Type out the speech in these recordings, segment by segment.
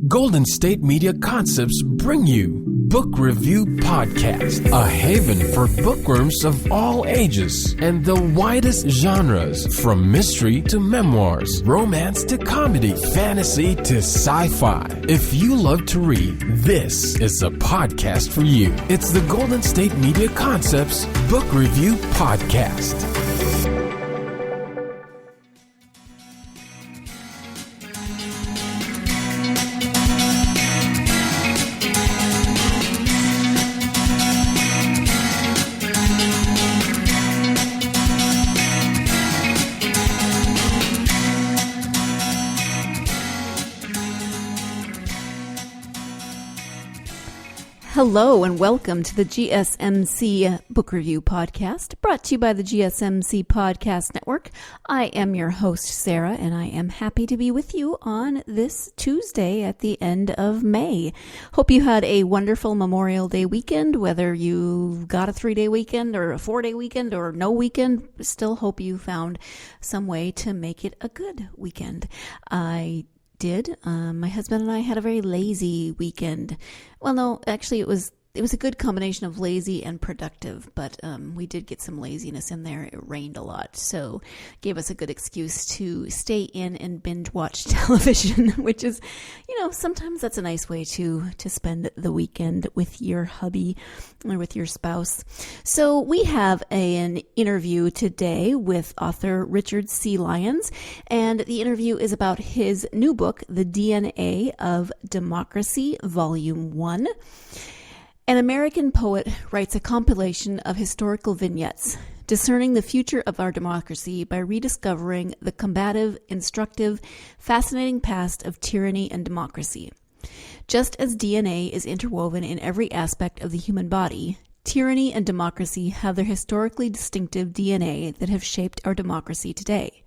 Golden State Media Concepts bring you Book Review Podcast, a haven for bookworms of all ages and the widest genres, from mystery to memoirs, romance to comedy, fantasy to sci-fi. If you love to read, this is a podcast for you. It's the Golden State Media Concepts Book Review Podcast. Hello and welcome to the GSMC Book Review Podcast, brought to you by the GSMC Podcast Network. I am your host, Sarah, and I am happy to be with you on this Tuesday at the end of May. Hope you had a wonderful Memorial Day weekend, whether you got a 3-day weekend or a 4-day weekend or no weekend. Still hope you found some way to make it a good weekend. I did. My husband and I had a very lazy weekend. Well, no, actually it was a good combination of lazy and productive, but we did get some laziness in there. It rained a lot, so gave us a good excuse to stay in and binge watch television, which is, sometimes that's a nice way to spend the weekend with your hubby or with your spouse. So we have an interview today with author Richard C. Lyons, and the interview is about his new book, The DNA of Democracy, Volume 1. An American poet writes a compilation of historical vignettes, discerning the future of our democracy by rediscovering the combative, instructive, fascinating past of tyranny and democracy. Just as DNA is interwoven in every aspect of the human body, tyranny and democracy have their historically distinctive DNA that have shaped our democracy today.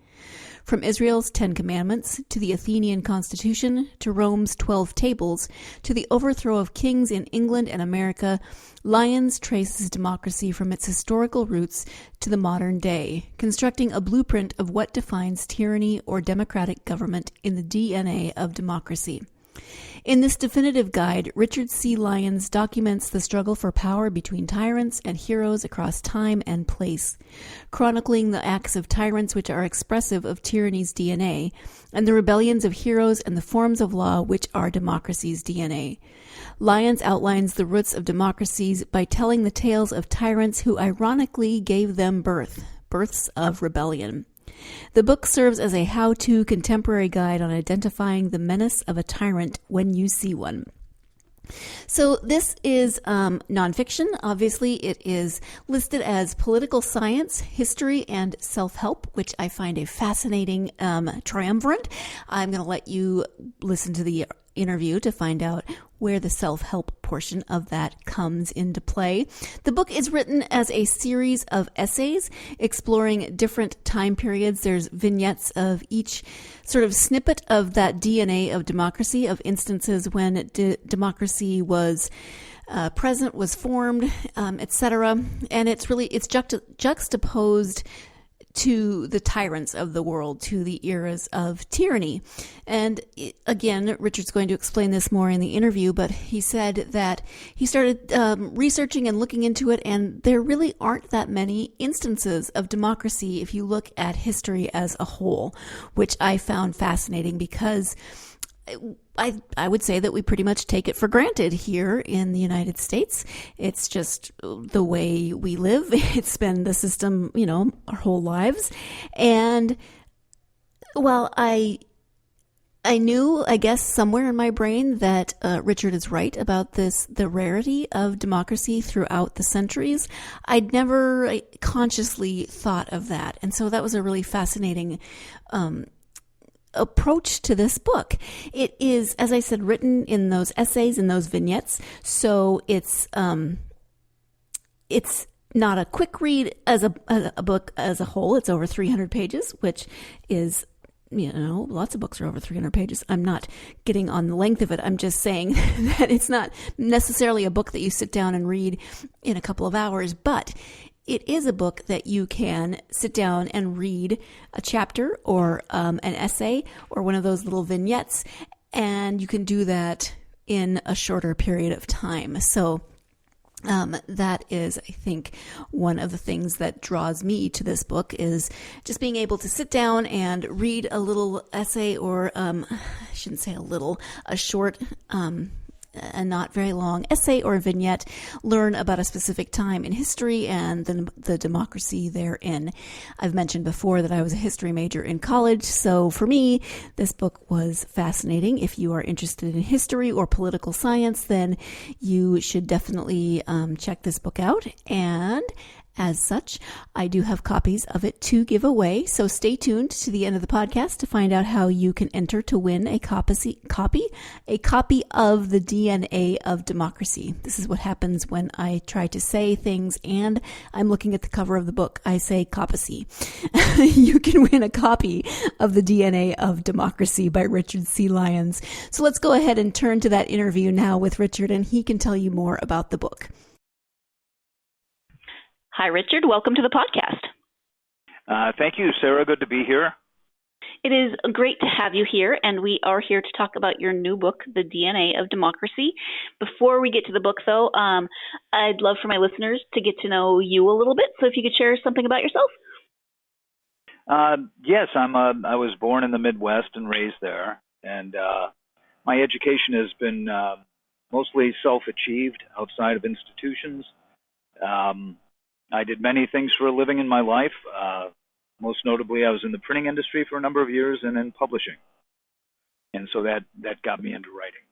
From Israel's 10 Commandments, to the Athenian Constitution, to Rome's 12 Tables, to the overthrow of kings in England and America, Lyons traces democracy from its historical roots to the modern day, constructing a blueprint of what defines tyranny or democratic government in the DNA of democracy. In this definitive guide, Richard C. Lyons documents the struggle for power between tyrants and heroes across time and place, chronicling the acts of tyrants which are expressive of tyranny's DNA, and the rebellions of heroes and the forms of law which are democracy's DNA. Lyons outlines the roots of democracies by telling the tales of tyrants who ironically gave them births of rebellion. The book serves as a how-to contemporary guide on identifying the menace of a tyrant when you see one. So this is nonfiction. Obviously, it is listed as political science, history, and self-help, which I find a fascinating triumvirate. I'm going to let you listen to the interview to find out where the self-help portion of that comes into play. The book is written as a series of essays exploring different time periods. There's vignettes of each sort of snippet of that DNA of democracy, of instances when democracy was present, was formed, etc. And it's juxtaposed to the tyrants of the world, to the eras of tyranny. And again, Richard's going to explain this more in the interview, but he said that he started researching and looking into it, and there really aren't that many instances of democracy if you look at history as a whole, which I found fascinating because I would say that we pretty much take it for granted here in the United States. It's just the way we live. It's been the system, our whole lives. And while I knew, I guess, somewhere in my brain that Richard is right about the rarity of democracy throughout the centuries, I'd never consciously thought of that. And so that was a really fascinating approach to this book. It is, as I said, written in those essays, in those vignettes. So it's not a quick read as a book as a whole. It's over 300 pages, which is, lots of books are over 300 pages. I'm not getting on the length of it. I'm just saying that it's not necessarily a book that you sit down and read in a couple of hours, but it is a book that you can sit down and read a chapter or an essay or one of those little vignettes and you can do that in a shorter period of time. So that is, I think, one of the things that draws me to this book is just being able to sit down and read a little essay, or I shouldn't say a little, a short, a not very long essay or vignette, learn about a specific time in history and the democracy therein. I've mentioned before that I was a history major in college, so for me, this book was fascinating. If you are interested in history or political science, then you should definitely check this book out. And as such, I do have copies of it to give away, so stay tuned to the end of the podcast to find out how you can enter to win a copy of the DNA of Democracy. This is what happens when I try to say things and I'm looking at the cover of the book. I say copacy. You can win a copy of the DNA of Democracy by Richard C. Lyons. So let's go ahead and turn to that interview now with Richard, and he can tell you more about the book. Hi, Richard. Welcome to the podcast. Thank you, Sarah. Good to be here. It is great to have you here, and we are here to talk about your new book, The DNA of Democracy. Before we get to the book, though, I'd love for my listeners to get to know you a little bit. So if you could share something about yourself. Yes, I was born in the Midwest and raised there, and my education has been mostly self-achieved outside of institutions. I did many things for a living in my life. Most notably, I was in the printing industry for a number of years and in publishing. And so that got me into writing.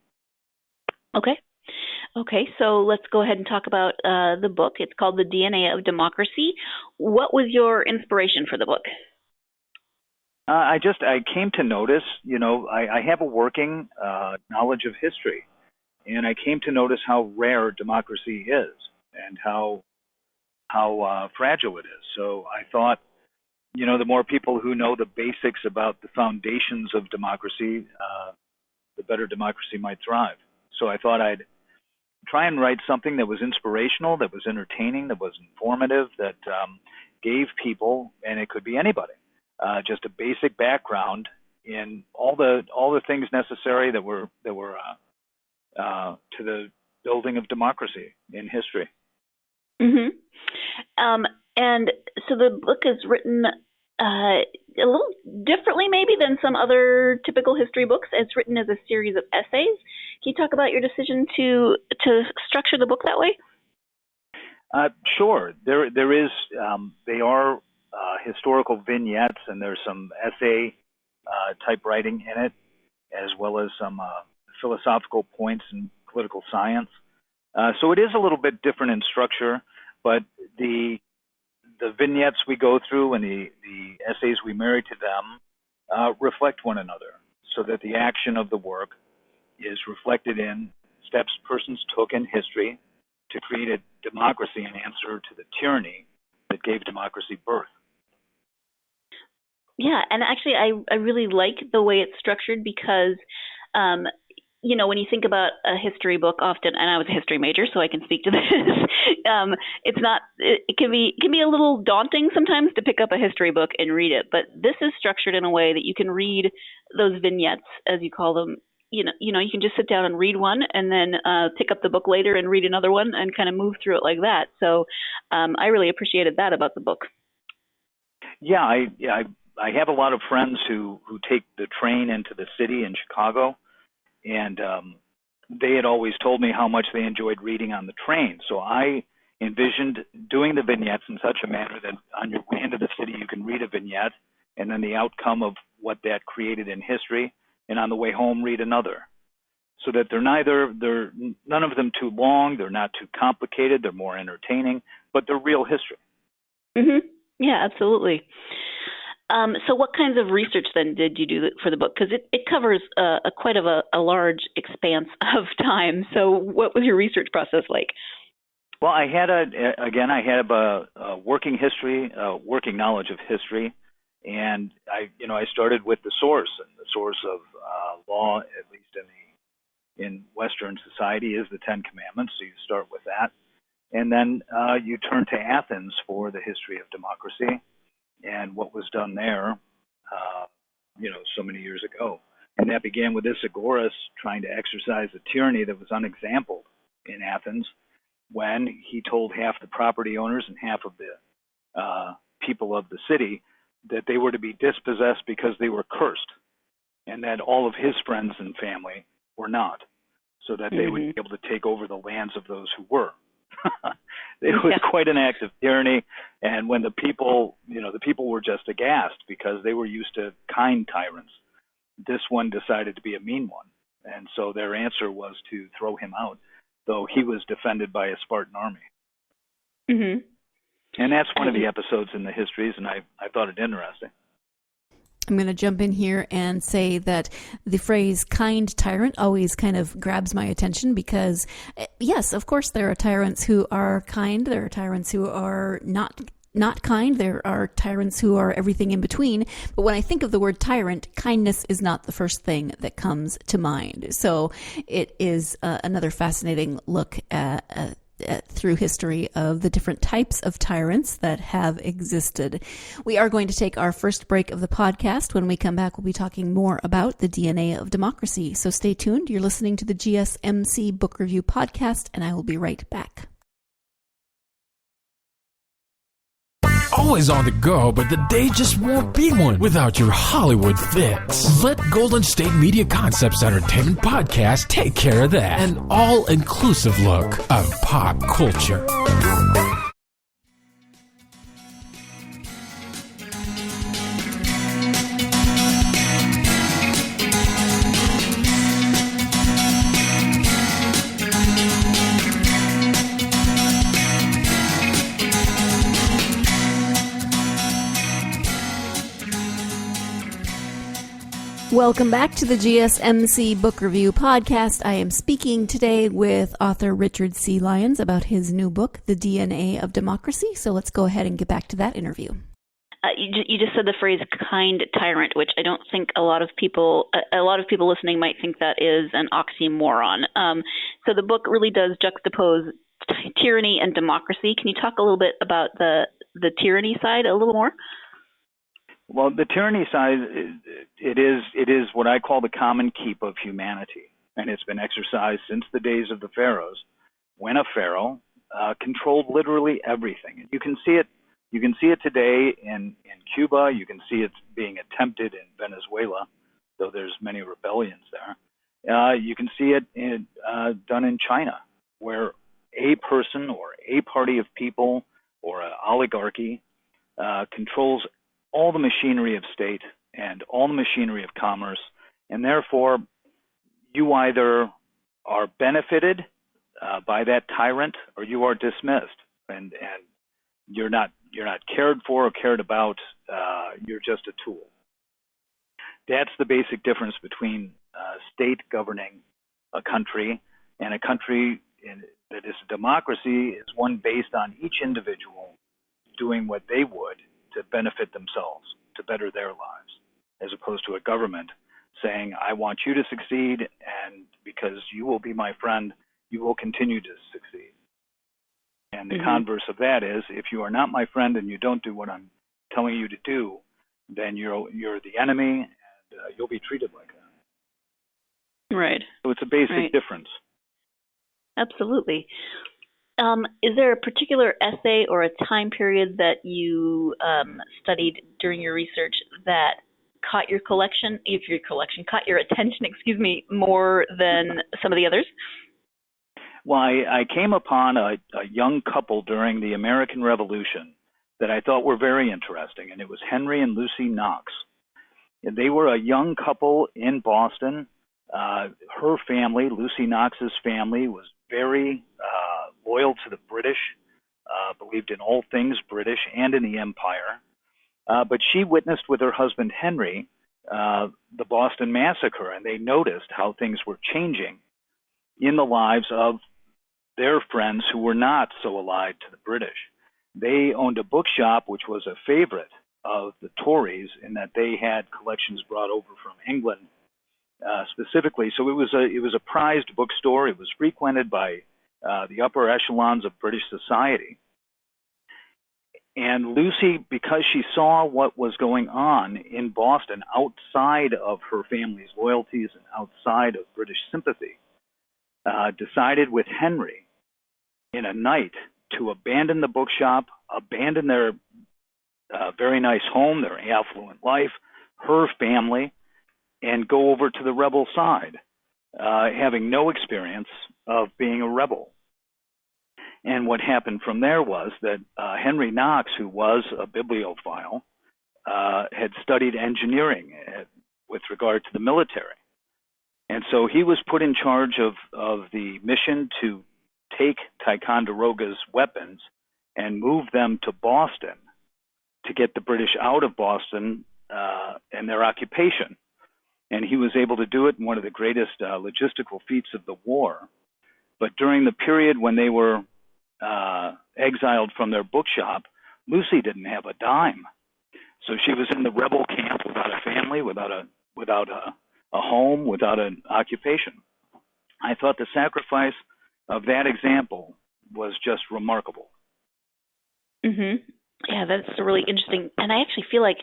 Okay, so let's go ahead and talk about the book. It's called The DNA of Democracy. What was your inspiration for the book? I came to notice, I have a working knowledge of history. And I came to notice how rare democracy is and how fragile it is. So I thought, the more people who know the basics about the foundations of democracy, the better democracy might thrive. So I thought I'd try and write something that was inspirational, that was entertaining, that was informative, that gave people, and it could be anybody, just a basic background in all the things necessary that were to the building of democracy in history. Mm-hmm. And so the book is written a little differently maybe than some other typical history books. It's written as a series of essays. Can you talk about your decision to structure the book that way? Sure. There is. They are historical vignettes, and there's some essay type writing in it, as well as some philosophical points in political science. So it is a little bit different in structure, but the vignettes we go through and the essays we marry to them reflect one another, so that the action of the work is reflected in steps persons took in history to create a democracy in answer to the tyranny that gave democracy birth. Yeah, and actually I really like the way it's structured because when you think about a history book often, and I was a history major, so I can speak to this, it can be a little daunting sometimes to pick up a history book and read it, but this is structured in a way that you can read those vignettes, as you call them. You can just sit down and read one and then pick up the book later and read another one and kind of move through it like that. So I really appreciated that about the book. Yeah, I have a lot of friends who take the train into the city in Chicago, and they had always told me how much they enjoyed reading on the train. So I envisioned doing the vignettes in such a manner that on your way into the city you can read a vignette and then the outcome of what that created in history, and on the way home read another. So that they're none of them too long, they're not too complicated, they're more entertaining, but they're real history. Mm-hmm. Yeah, absolutely. So what kinds of research then did you do for the book? Because it covers quite of a large expanse of time. So what was your research process like? Well, I had a working working knowledge of history, and I started with the source, and the source of law, at least in Western society, is the Ten Commandments. So you start with that, and then you turn to Athens for the history of democracy and what was done there, so many years ago. And that began with Isagoras trying to exercise a tyranny that was unexampled in Athens when he told half the property owners and half of the people of the city that they were to be dispossessed because they were cursed, and that all of his friends and family were not, so that they would be able to take over the lands of those who were. It was quite an act of tyranny, and when the people were just aghast because they were used to kind tyrants. This one decided to be a mean one, and so their answer was to throw him out, though he was defended by a Spartan army. Mm-hmm. And that's one of the episodes in the histories, and I thought it interesting. I'm going to jump in here and say that the phrase kind tyrant always kind of grabs my attention because, yes, of course, there are tyrants who are kind. There are tyrants who are not kind. There are tyrants who are everything in between. But when I think of the word tyrant, kindness is not the first thing that comes to mind. So it is another fascinating look at through history of the different types of tyrants that have existed. We are going to take our first break of the podcast. When we come back, we'll be talking more about the DNA of democracy. So stay tuned. You're listening to the GSMC Book Review Podcast, and I will be right back. Always on the go, but the day just won't be one without your Hollywood fix. Let Golden State Media Concepts Entertainment Podcast take care of that. An all-inclusive look of pop culture. Welcome back to the GSMC Book Review Podcast. I am speaking today with author Richard C. Lyons about his new book, The DNA of Democracy. So let's go ahead and get back to that interview. You just said the phrase "kind tyrant," which I don't think a lot of people listening might think that is an oxymoron. So the book really does juxtapose tyranny and democracy. Can you talk a little bit about the tyranny side a little more? Well, the tyranny side, it is what I call the common keep of humanity, and it's been exercised since the days of the pharaohs, when a pharaoh controlled literally everything. And you can see it today in Cuba. You can see it being attempted in Venezuela, though there's many rebellions there. You can see it done in China, where a person or a party of people or an oligarchy controls all the machinery of state and all the machinery of commerce, and therefore you either are benefited by that tyrant or you are dismissed, and you're not cared for or cared about. You're just a tool. That's the basic difference between state governing a country and a country that is a democracy is one based on each individual doing what they would to benefit themselves, to better their lives, as opposed to a government saying, I want you to succeed, and because you will be my friend, you will continue to succeed. And the converse of that is, if you are not my friend and you don't do what I'm telling you to do, then you're the enemy, and you'll be treated like that. Right. So it's a basic difference. Absolutely. Is there a particular essay or a time period that you studied during your research that caught your attention, more than some of the others? Well, I came upon a young couple during the American Revolution that I thought were very interesting, and it was Henry and Lucy Knox. And they were a young couple in Boston. Her family, Lucy Knox's family, was very loyal to the British, believed in all things British and in the Empire. But she witnessed with her husband Henry the Boston Massacre, and they noticed how things were changing in the lives of their friends who were not so allied to the British. They owned a bookshop which was a favorite of the Tories in that they had collections brought over from England specifically. So it was a prized bookstore. It was frequented by the upper echelons of British society. And Lucy, because she saw what was going on in Boston outside of her family's loyalties and outside of British sympathy, decided with Henry in a night to abandon the bookshop, abandon their very nice home, their affluent life, her family, and go over to the rebel side, having no experience of being a rebel. And what happened from there was that Henry Knox, who was a bibliophile, had studied engineering with regard to the military. And so he was put in charge of the mission to take Ticonderoga's weapons and move them to Boston to get the British out of Boston and their occupation. And he was able to do it in one of the greatest logistical feats of the war. But during the period when they were exiled from their bookshop, Lucy didn't have a dime. So she was in the rebel camp without a family, without a home, without an occupation. I thought the sacrifice of that example was just remarkable. Mm-hmm. Yeah, that's really interesting. And I actually feel like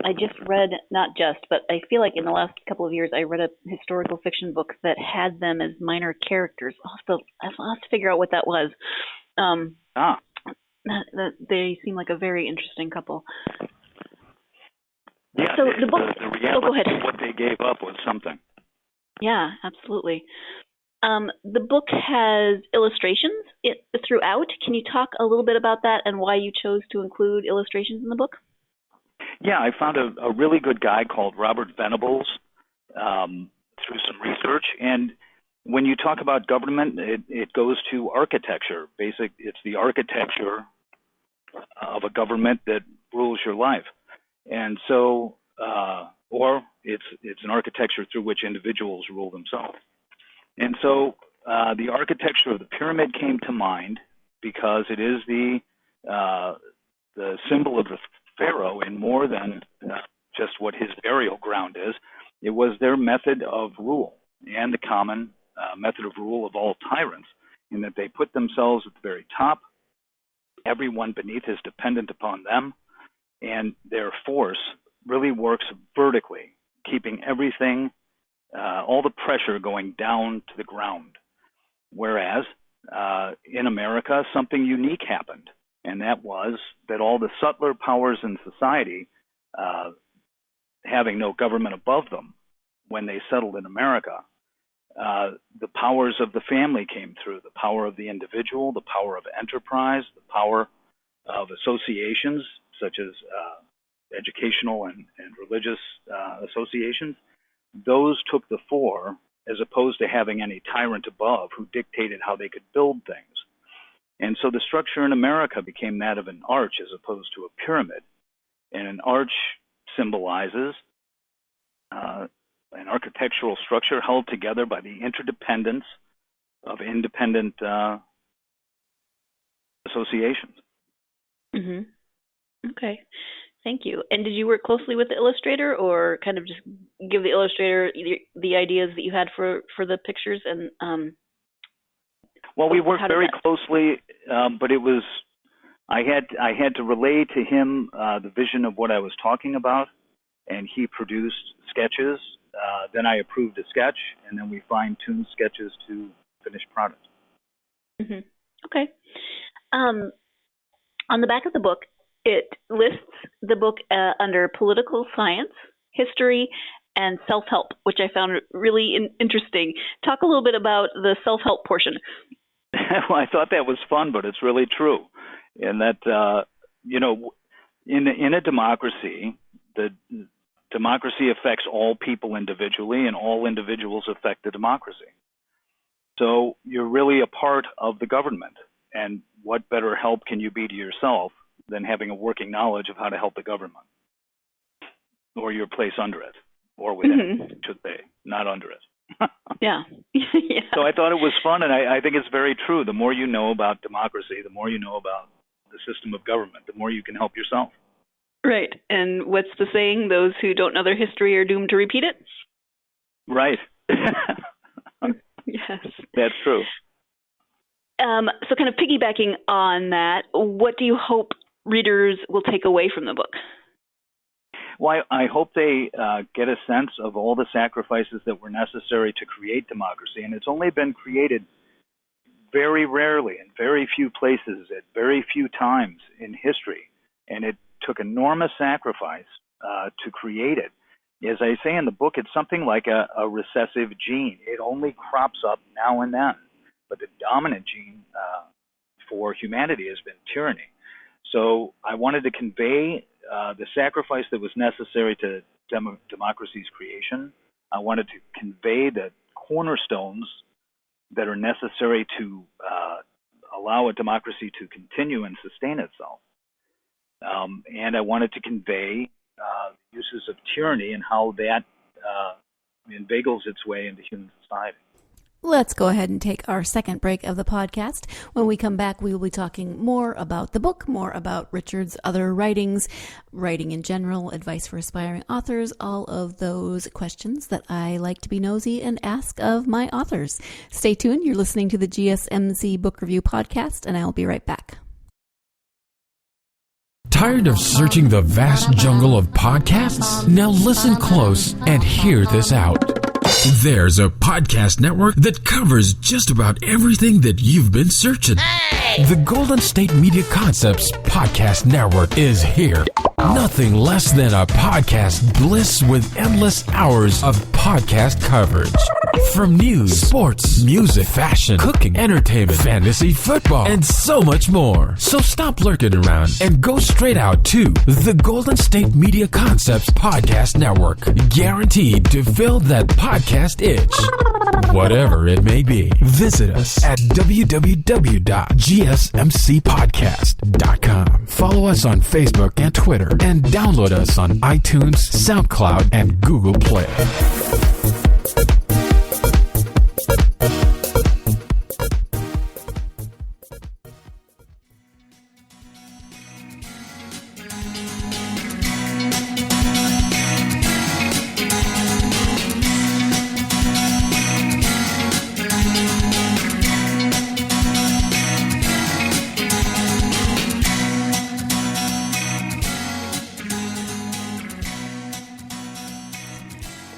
I just read, but I feel like in the last couple of years I read a historical fiction book that had them as minor characters. I'll have to figure out what that was. They seem like a very interesting couple. Yeah, so the book, the reality go ahead. of what they gave up was something. Yeah, absolutely. The book has illustrations throughout. Can you talk a little bit about that and why you chose to include illustrations in the book? Yeah, I found a really good guy called Robert Venables through some research. And when you talk about government, it goes to architecture. It's the architecture of a government that rules your life. And so, or it's an architecture through which individuals rule themselves. And so the architecture of the pyramid came to mind because it is the symbol of the pharaoh in more than just what his burial ground is. It was their method of rule and the common method of rule of all tyrants, in that they put themselves at the very top. Everyone beneath is dependent upon them, and their force really works vertically, keeping everything, all the pressure going down to the ground. Whereas in America, something unique happened, and that was that all the subtler powers in society, having no government above them, when they settled in America, the powers of the family came through, the power of the individual, the power of enterprise, the power of associations such as educational and religious associations. Those took the fore, as opposed to having any tyrant above who dictated how they could build things. And so the structure in America became that of an arch as opposed to a pyramid. And an arch symbolizes an architectural structure held together by the interdependence of independent associations. Mm-hmm. Okay. Thank you. And did you work closely with the illustrator, or kind of just give the illustrator the ideas that you had for the pictures? And well, we worked very closely, but it was I had to relay to him the vision of what I was talking about, and he produced sketches. Then I approved a sketch, and then we fine-tuned sketches to finished product. Mm-hmm. Okay. On the back of the book, it lists the book under political science, history, and self-help, which I found really interesting. Talk a little bit about the self-help portion. Well, I thought that was fun, but it's really true. And that, in a democracy, the democracy affects all people individually, and all individuals affect the democracy. So you're really a part of the government. And what better help can you be to yourself than having a working knowledge of how to help the government, or your place under it, or within it, should say, not under it. Yeah. Yeah. So I thought it was fun, and I think it's very true. The more you know about democracy, the more you know about the system of government, the more you can help yourself. Right. And what's the saying? Those who don't know their history are doomed to repeat it? Right. Yes. That's true. So kind of piggybacking on that, what do you hope readers will take away from the book? Well, I hope they get a sense of all the sacrifices that were necessary to create democracy, and it's only been created very rarely in very few places at very few times in history, and it took enormous sacrifice to create it. As I say in the book, it's something like a recessive gene. It only crops up now and then, but the dominant gene for humanity has been tyranny. So I wanted to convey the sacrifice that was necessary to democracy's creation. I wanted to convey the cornerstones that are necessary to allow a democracy to continue and sustain itself. And I wanted to convey uses of tyranny and how that inveigles its way into human society. Let's go ahead and take our second break of the podcast. When we come back, we will be talking more about the book, more about Richard's other writings, writing in general, advice for aspiring authors, all of those questions that I like to be nosy and ask of my authors. Stay tuned. You're listening to the GSMC Book Review Podcast, and I'll be right back. Tired of searching the vast jungle of podcasts? Now listen close and hear this out. There's a podcast network that covers just about everything that you've been searching. Hey! The Golden State Media Concepts Podcast Network is here. Nothing less than a podcast bliss with endless hours of podcast coverage. From news, sports, music, fashion, cooking, entertainment, fantasy, football, and so much more. So stop lurking around and go straight out to the Golden State Media Concepts Podcast Network. Guaranteed to fill that podcast itch. Whatever it may be. Visit us at www.gsmcpodcast.com. Follow us on Facebook and Twitter, and download us on iTunes, SoundCloud, and Google Play.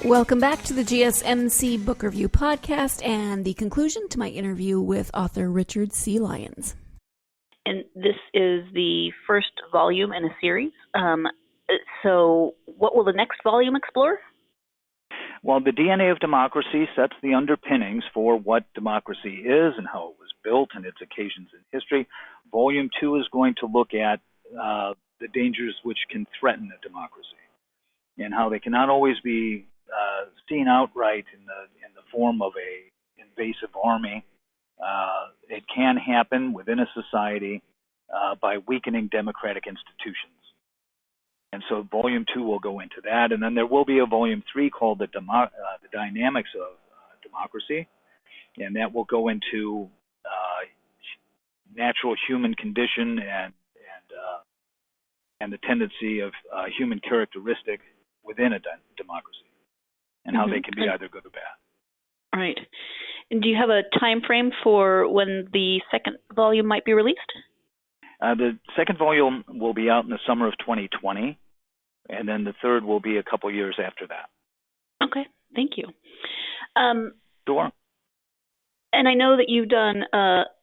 Welcome back to the GSMC Book Review Podcast and the conclusion to my interview with author Richard C. Lyons. And this is the first volume in a series. So what will the next volume explore? Well, the DNA of democracy sets the underpinnings for what democracy is and how it was built and its occasions in history. Volume 2 is going to look at the dangers which can threaten a democracy and how they cannot always be seen outright in the form of a invasive army. It can happen within a society by weakening democratic institutions. And so Volume 2 will go into that, and then there will be a Volume 3 called the Dynamics of Democracy, and that will go into natural human condition and the tendency of human characteristic within a democracy, and how they can be either good or bad. Right. And do you have a time frame for when the second volume might be released? The second volume will be out in the summer of 2020, and then the third will be a couple years after that. Okay, thank you. Sure. And I know that you've done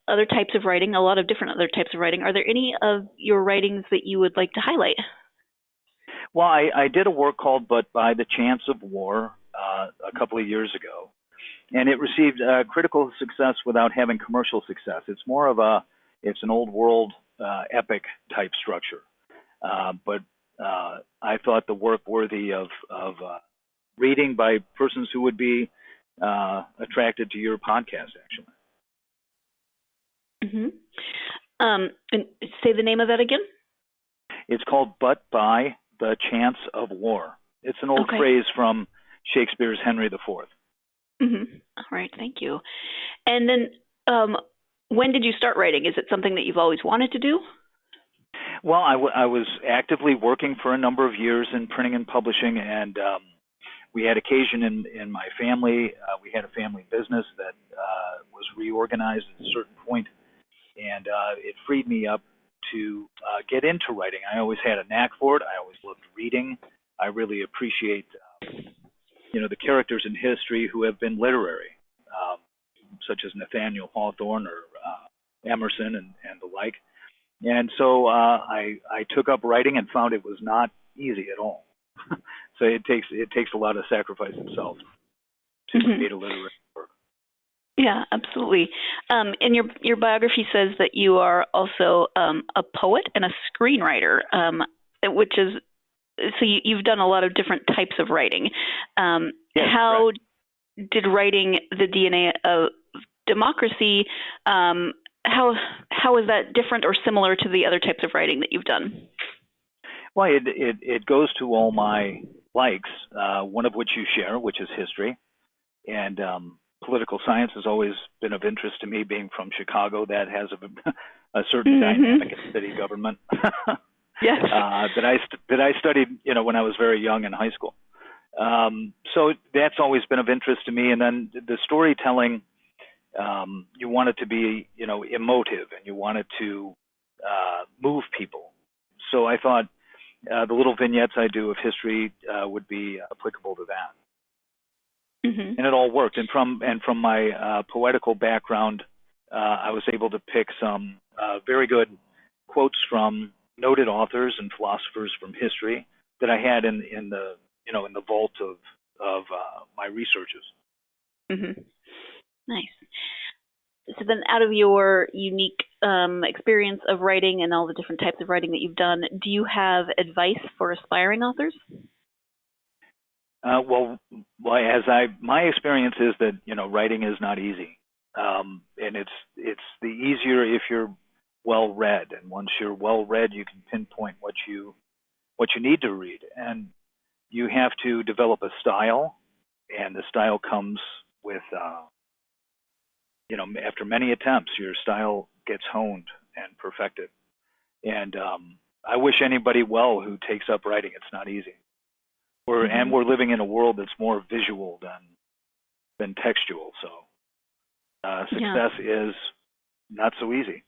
other types of writing, a lot of different other types of writing. Are there any of your writings that you would like to highlight? Well, I did a work called But by the Chance of War a couple of years ago, and it received critical success without having commercial success. It's more of it's an old world epic type structure, but I thought the work worthy of reading by persons who would be attracted to your podcast, actually. Mm-hmm. And say the name of that again? It's called But by the Chance of War. It's an old phrase from Shakespeare's Henry IV. Mm-hmm. All right, thank you. And then when did you start writing? Is it something that you've always wanted to do? Well, I was actively working for a number of years in printing and publishing, and we had occasion in my family. We had a family business that was reorganized at a certain point, and it freed me up to get into writing. I always had a knack for it. I always loved reading. I really appreciate, the characters in history who have been literary, such as Nathaniel Hawthorne or Emerson and the like. And so I took up writing and found it was not easy at all. So it takes a lot of sacrifice itself to create a literary work. Yeah, absolutely. And your biography says that you are also a poet and a screenwriter, which is so you've done a lot of different types of writing. Yes, how right. did writing The DNA of Democracy? How is that different or similar to the other types of writing that you've done? Well, it goes to all my likes, one of which you share, which is history. And political science has always been of interest to me, being from Chicago. That has a certain dynamic in city government. Yes. that I studied, when I was very young in high school. So that's always been of interest to me. And then the storytelling, you want it to be, emotive, and you want it to move people. So I thought the little vignettes I do of history would be applicable to that. And it all worked. And from my poetical background, I was able to pick some very good quotes from noted authors and philosophers from history that I had in the vault of my researches. Nice. So then, out of your unique experience of writing and all the different types of writing that you've done, do you have advice for aspiring authors? My experience is that writing is not easy, and it's the easier if you're well read. And once you're well read, you can pinpoint what you need to read, and you have to develop a style, and the style comes with after many attempts, your style gets honed and perfected. And I wish anybody well who takes up writing. It's not easy. We're living in a world that's more visual than textual. So success is not so easy.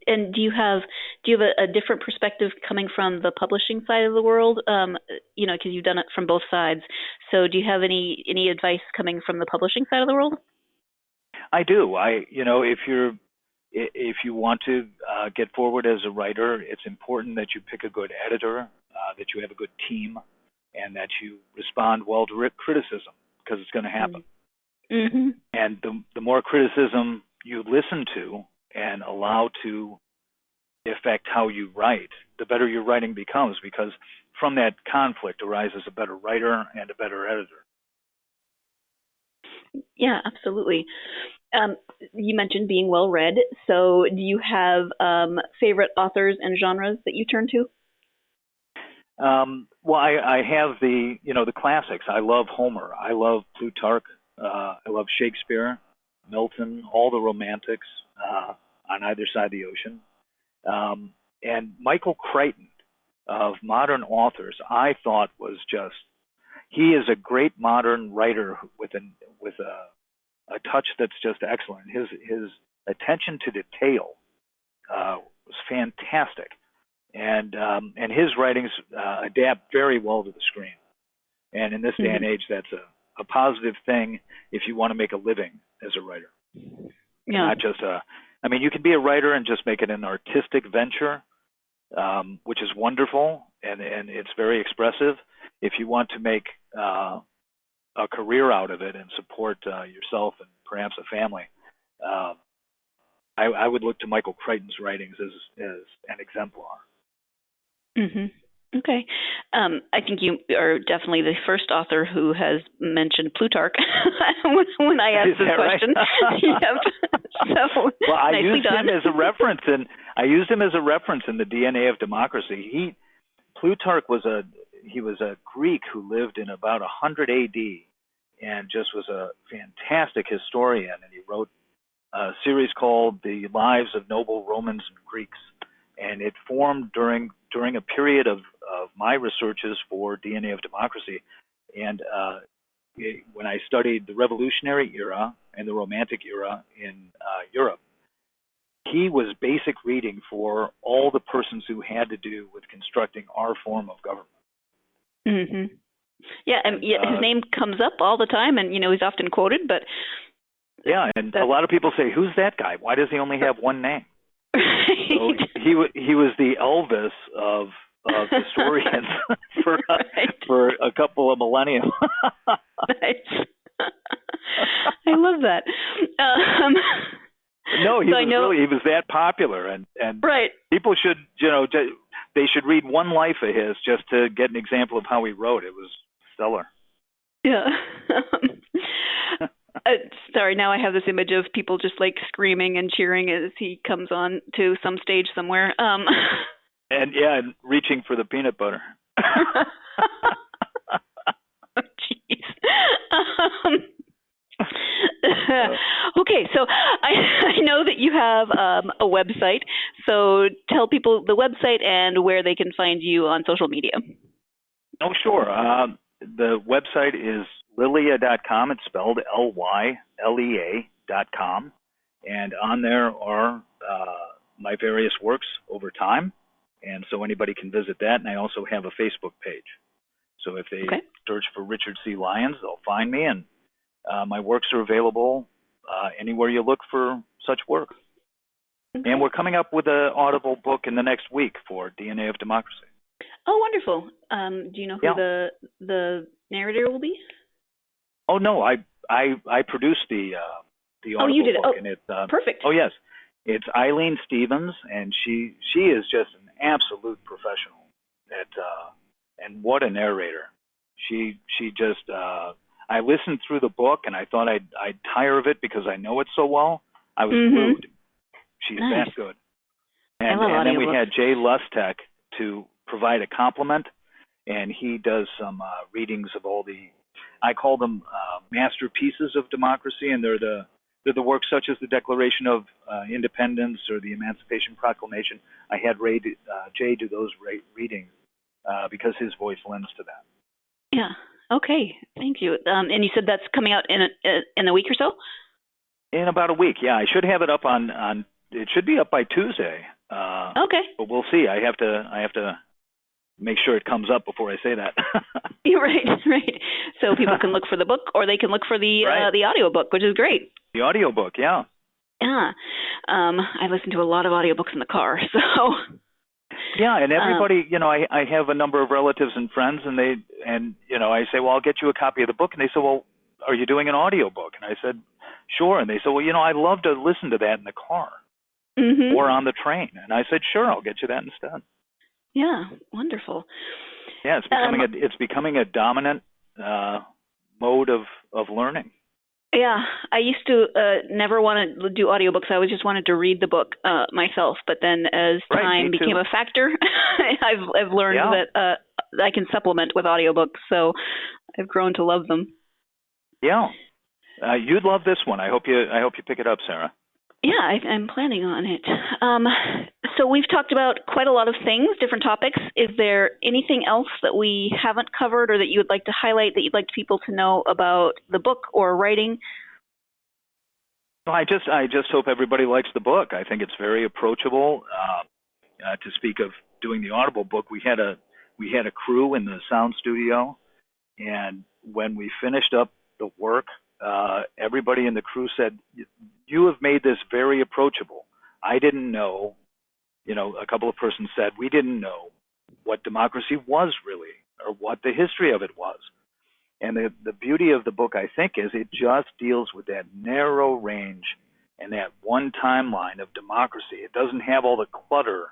And do you have a different perspective coming from the publishing side of the world? Because you've done it from both sides. So do you have any advice coming from the publishing side of the world? I do. If you want to get forward as a writer, it's important that you pick a good editor, that you have a good team, and that you respond well to criticism, because it's going to happen. And the more criticism you listen to and allow to affect how you write, the better your writing becomes, because from that conflict arises a better writer and a better editor. Yeah, absolutely. You mentioned being well read. So do you have favorite authors and genres that you turn to? I have the classics. I love Homer. I love Plutarch. I love Shakespeare, Milton, all the romantics on either side of the ocean. And Michael Crichton, of modern authors, I thought was he is a great modern writer with a touch that's just excellent. His attention to detail was fantastic, and his writings adapt very well to the screen. And in this day and age, that's a positive thing if you want to make a living as a writer. Yeah. Not just you can be a writer and just make it an artistic venture, which is wonderful, and it's very expressive. If you want to make a career out of it and support yourself and perhaps a family, I would look to Michael Crichton's writings as an exemplar. Okay. I think you are definitely the first author who has mentioned Plutarch when I asked this question. Right? Yep. So, well, I nicely used done. him as a reference in the DNA of Democracy. Plutarch was a Greek who lived in about 100 A.D. and just was a fantastic historian. And he wrote a series called The Lives of Noble Romans and Greeks. And it formed during a period of my researches for DNA of Democracy. And when I studied the Revolutionary era and the Romantic era in Europe, he was basic reading for all the persons who had to do with constructing our form of government. Mm-hmm. Yeah, and his name comes up all the time, and he's often quoted. But yeah, and a lot of people say, "Who's that guy? Why does he only have one name?" Right. So he was the Elvis of historians for a couple of millennia. Nice. I love that. No, he was that popular, and right. People should, they should read one life of his just to get an example of how he wrote. It was stellar. Yeah. Sorry, now I have this image of people just like screaming and cheering as he comes on to some stage somewhere. And reaching for the peanut butter. Oh, jeez. Okay, so I know that you have a website, so tell people the website and where they can find you on social media. Oh, sure. The website is Lylea.com. It's spelled Lylea.com. And on there are my various works over time. And so anybody can visit that. And I also have a Facebook page. So if they search for Richard C. Lyons, they'll find me. And my works are available anywhere you look for such work. Okay. And we're coming up with an Audible book in the next week for DNA of Democracy. Oh, wonderful. Do you know who the narrator will be? Oh, no, I produced the Audible you did. book. Oh, and it's, perfect. Oh, yes. It's Eileen Stevens, and she is just an absolute professional and what a narrator. She just I listened through the book, and I thought I'd tire of it because I know it so well. I was glued. She's that good. And then we had Jay Lustek to provide a compliment, and he does some readings of all I call them masterpieces of democracy, and they're the works such as the Declaration of Independence or the Emancipation Proclamation. I had Jay do those readings because his voice lends to that. Yeah. Okay. Thank you. And you said that's coming out in a week or so? In about a week. Yeah, I should have it up on. It should be up by Tuesday. Okay. But we'll see. I have to make sure it comes up before I say that. You're right. So people can look for the book, or they can look for the audiobook, which is great. The audiobook, yeah. Yeah. I listen to a lot of audiobooks in the car, so. Yeah, and everybody, I have a number of relatives and friends, and I say, well, I'll get you a copy of the book, and they say, well, are you doing an audiobook? And I said, sure. And they said, well, I'd love to listen to that in the car or on the train. And I said, sure, I'll get you that instead. Yeah, wonderful. Yeah, it's becoming a dominant mode of learning. Yeah, I used to never want to do audiobooks. I always just wanted to read the book myself. But then as time became a factor, I've learned that I can supplement with audiobooks. So I've grown to love them. Yeah, you'd love this one. I hope you pick it up, Sarah. Yeah, I'm planning on it. So we've talked about quite a lot of things, different topics. Is there anything else that we haven't covered or that you would like to highlight that you'd like people to know about the book or writing? Well, I just hope everybody likes the book. I think it's very approachable. To speak of doing the Audible book, we had a crew in the sound studio, and when we finished up the work, everybody in the crew said, you have made this very approachable. I didn't know, a couple of persons said, we didn't know what democracy was really or what the history of it was. And the beauty of the book, I think, is it just deals with that narrow range and that one timeline of democracy. It doesn't have all the clutter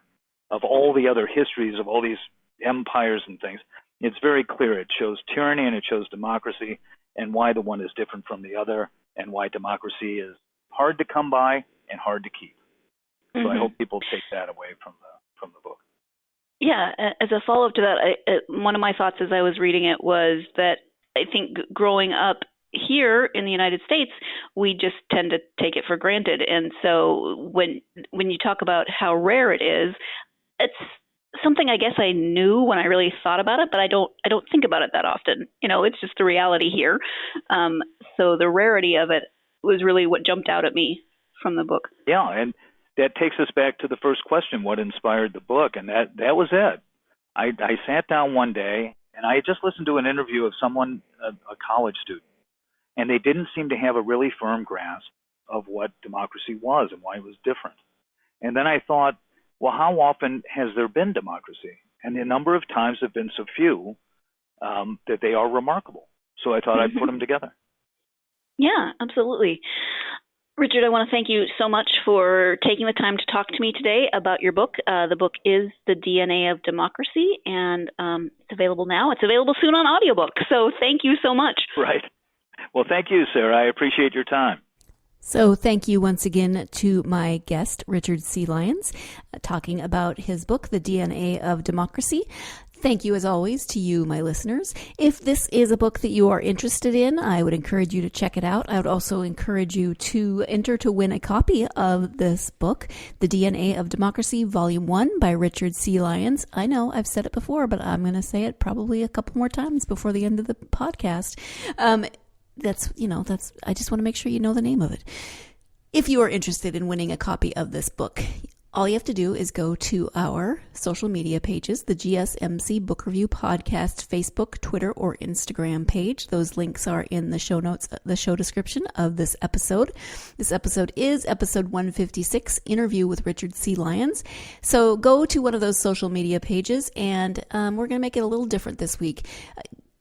of all the other histories of all these empires and things. It's very clear. It shows tyranny and it shows democracy and why the one is different from the other and why democracy is hard to come by and hard to keep. So I hope people take that away from the book. Yeah, as a follow-up to that, one of my thoughts as I was reading it was that I think growing up here in the United States, we just tend to take it for granted. And so when you talk about how rare it is, it's something I guess I knew when I really thought about it, but I don't think about it that often. It's just the reality here. So the rarity of it was really what jumped out at me from the book. Yeah, and that takes us back to the first question, what inspired the book? And that was it. I sat down one day, and I had just listened to an interview of someone, a college student, and they didn't seem to have a really firm grasp of what democracy was and why it was different. And then I thought, well, how often has there been democracy? And the number of times have been so few that they are remarkable. So I thought I'd put them together. Yeah, absolutely. Richard, I want to thank you so much for taking the time to talk to me today about your book. The book is The DNA of Democracy, and it's available now. It's available soon on audiobook. So thank you so much. Right. Well, thank you, Sarah. I appreciate your time. So thank you once again to my guest, Richard C. Lyons, talking about his book, The DNA of Democracy. Thank you, as always, to you, my listeners. If this is a book that you are interested in, I would encourage you to check it out. I would also encourage you to enter to win a copy of this book, The DNA of Democracy, Volume 1 by Richard C. Lyons. I know I've said it before, but I'm going to say it probably a couple more times before the end of the podcast. I just want to make sure you know the name of it. If you are interested in winning a copy of this book, all you have to do is go to our social media pages, the GSMC Book Review Podcast, Facebook, Twitter, or Instagram page. Those links are in the show notes, the show description of this episode. This episode is episode 156, Interview with Richard C. Lyons. So go to one of those social media pages, and we're going to make it a little different this week.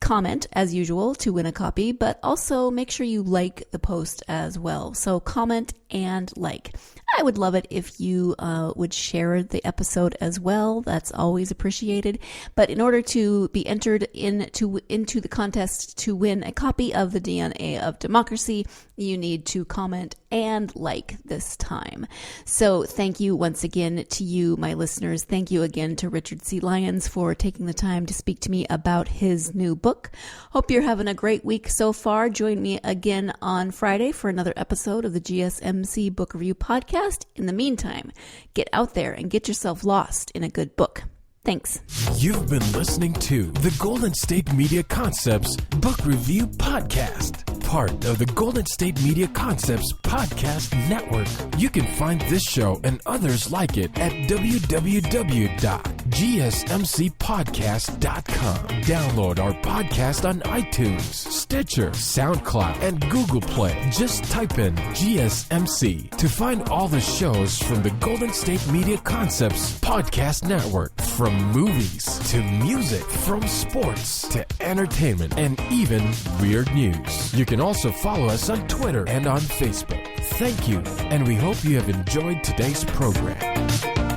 Comment, as usual, to win a copy, but also make sure you like the post as well. So comment and like. I would love it if you would share the episode as well. That's always appreciated. But in order to be entered into the contest to win a copy of The DNA of Democracy, you need to comment and like this time. So thank you once again to you, my listeners. Thank you again to Richard C. Lyons for taking the time to speak to me about his new book. Hope you're having a great week so far. Join me again on Friday for another episode of the GSMC Book Review Podcast. In the meantime, get out there and get yourself lost in a good book. Thanks. You've been listening to the Golden State Media Concepts Book Review Podcast, part of the Golden State Media Concepts Podcast Network. You can find this show and others like it at www.gsmcpodcast.com. Download our podcast on iTunes, Stitcher, SoundCloud, and Google Play. Just type in GSMC to find all the shows from the Golden State Media Concepts Podcast Network. From movies to music, from sports to entertainment, and even weird news. You can also follow us on Twitter and on Facebook. Thank you, and we hope you have enjoyed today's program.